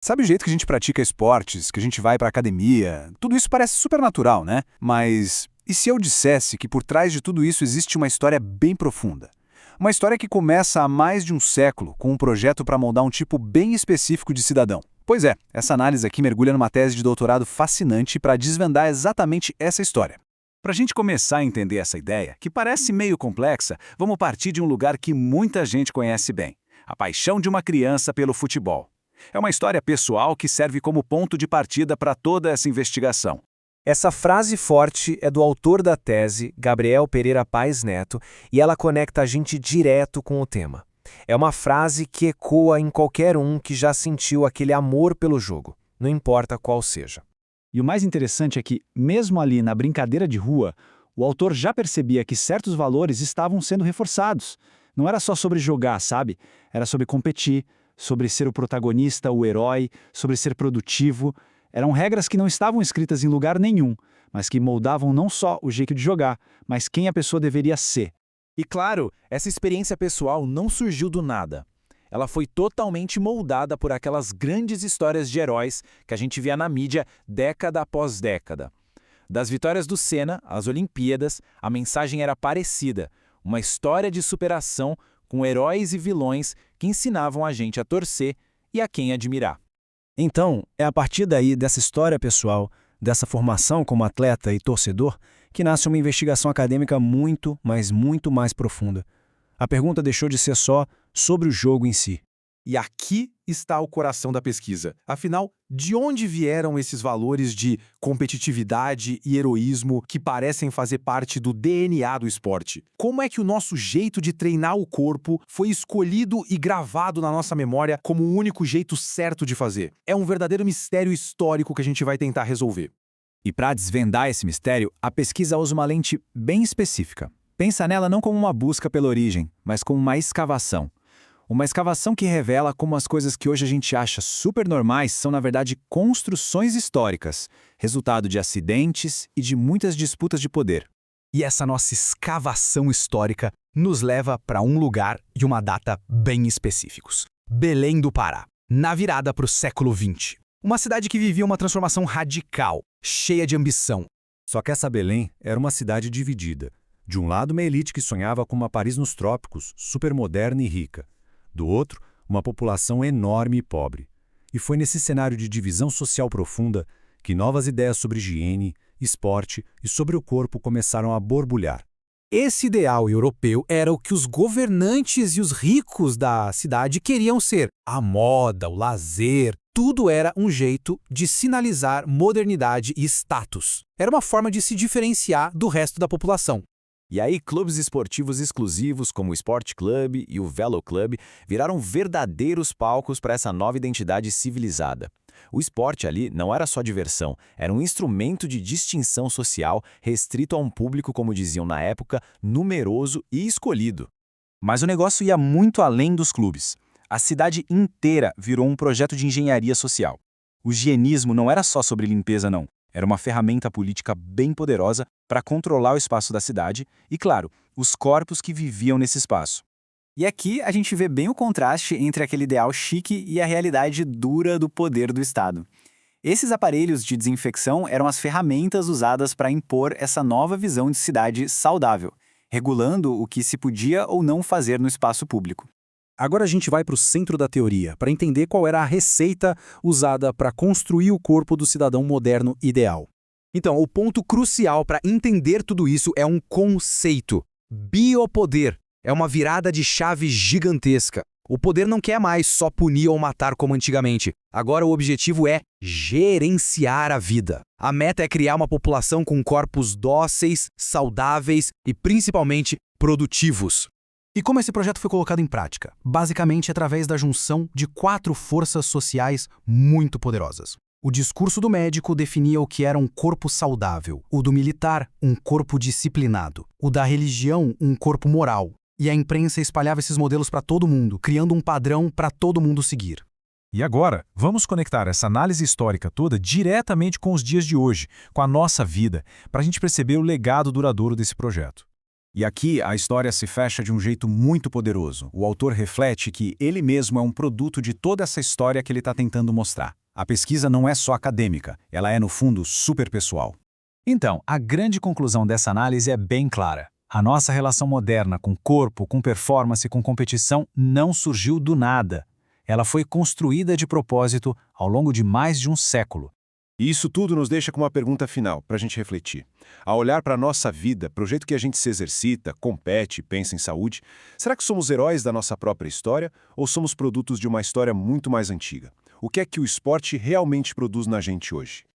Sabe o jeito que a gente pratica esportes, que a gente vai pra academia? Tudo isso parece super natural, né? Mas e se eu dissesse que por trás de tudo isso existe uma história bem profunda? Uma história que começa há mais de um século com um projeto para moldar um tipo bem específico de cidadão. Pois é, essa análise aqui mergulha numa tese de doutorado fascinante para desvendar exatamente essa história. Para a gente começar a entender essa ideia, que parece meio complexa, vamos partir de um lugar que muita gente conhece bem: a paixão de uma criança pelo futebol. É uma história pessoal que serve como ponto de partida para toda essa investigação. Essa frase forte é do autor da tese, Gabriel Pereira Paes Neto, e ela conecta a gente direto com o tema. É uma frase que ecoa em qualquer um que já sentiu aquele amor pelo jogo, não importa qual seja. E o mais interessante é que, mesmo ali na brincadeira de rua, o autor já percebia que certos valores estavam sendo reforçados. Não era só sobre jogar, sabe? Era sobre competir, sobre ser o protagonista, o herói, sobre ser produtivo. Eram regras que não estavam escritas em lugar nenhum, mas que moldavam não só o jeito de jogar, mas quem a pessoa deveria ser. E claro, essa experiência pessoal não surgiu do nada. Ela foi totalmente moldada por aquelas grandes histórias de heróis que a gente via na mídia década após década. Das vitórias do Senna às Olimpíadas, a mensagem era parecida: uma história de superação com heróis e vilões que ensinavam a gente a torcer e a quem admirar. Então, é a partir daí dessa história pessoal, dessa formação como atleta e torcedor, que nasce uma investigação acadêmica muito, mas muito mais profunda. A pergunta deixou de ser só sobre o jogo em si. E aqui está o coração da pesquisa. Afinal, de onde vieram esses valores de competitividade e heroísmo que parecem fazer parte do DNA do esporte? Como é que o nosso jeito de treinar o corpo foi escolhido e gravado na nossa memória como o único jeito certo de fazer? É um verdadeiro mistério histórico que a gente vai tentar resolver. E para desvendar esse mistério, a pesquisa usa uma lente bem específica. Pensa nela não como uma busca pela origem, mas como uma escavação. Uma escavação que revela como as coisas que hoje a gente acha super normais são, na verdade, construções históricas, resultado de acidentes e de muitas disputas de poder. E essa nossa escavação histórica nos leva para um lugar e uma data bem específicos: Belém do Pará, na virada para o século XX. Uma cidade que vivia uma transformação radical, cheia de ambição. Só que essa Belém era uma cidade dividida. De um lado, uma elite que sonhava com uma Paris nos trópicos, supermoderna e rica. Do outro, uma população enorme e pobre. E foi nesse cenário de divisão social profunda que novas ideias sobre higiene, esporte e sobre o corpo começaram a borbulhar. Esse ideal europeu era o que os governantes e os ricos da cidade queriam ser. A moda, o lazer, tudo era um jeito de sinalizar modernidade e status. Era uma forma de se diferenciar do resto da população. E aí, clubes esportivos exclusivos como o Sport Club e o Velo Club viraram verdadeiros palcos para essa nova identidade civilizada. O esporte ali não era só diversão, era um instrumento de distinção social restrito a um público, como diziam na época, numeroso e escolhido. Mas o negócio ia muito além dos clubes. A cidade inteira virou um projeto de engenharia social. O higienismo não era só sobre limpeza, não. Era uma ferramenta política bem poderosa para controlar o espaço da cidade e, claro, os corpos que viviam nesse espaço. E aqui a gente vê bem o contraste entre aquele ideal chique e a realidade dura do poder do Estado. Esses aparelhos de desinfecção eram as ferramentas usadas para impor essa nova visão de cidade saudável, regulando o que se podia ou não fazer no espaço público. Agora a gente vai para o centro da teoria, para entender qual era a receita usada para construir o corpo do cidadão moderno ideal. Então, o ponto crucial para entender tudo isso é um conceito: biopoder. É uma virada de chave gigantesca. O poder não quer mais só punir ou matar como antigamente. Agora o objetivo é gerenciar a vida. A meta é criar uma população com corpos dóceis, saudáveis e, principalmente, produtivos. E como esse projeto foi colocado em prática? Basicamente através da junção de 4 forças sociais muito poderosas. O discurso do médico definia o que era um corpo saudável, o do militar, um corpo disciplinado, o da religião, um corpo moral. E a imprensa espalhava esses modelos para todo mundo, criando um padrão para todo mundo seguir. E agora, vamos conectar essa análise histórica toda diretamente com os dias de hoje, com a nossa vida, para a gente perceber o legado duradouro desse projeto. E aqui a história se fecha de um jeito muito poderoso. O autor reflete que ele mesmo é um produto de toda essa história que ele está tentando mostrar. A pesquisa não é só acadêmica, ela é, no fundo, super pessoal. Então, a grande conclusão dessa análise é bem clara. A nossa relação moderna com corpo, com performance, com competição não surgiu do nada. Ela foi construída de propósito ao longo de mais de um século. E isso tudo nos deixa com uma pergunta final, para a gente refletir. Ao olhar para a nossa vida, para o jeito que a gente se exercita, compete, pensa em saúde, será que somos heróis da nossa própria história ou somos produtos de uma história muito mais antiga? O que é que o esporte realmente produz na gente hoje?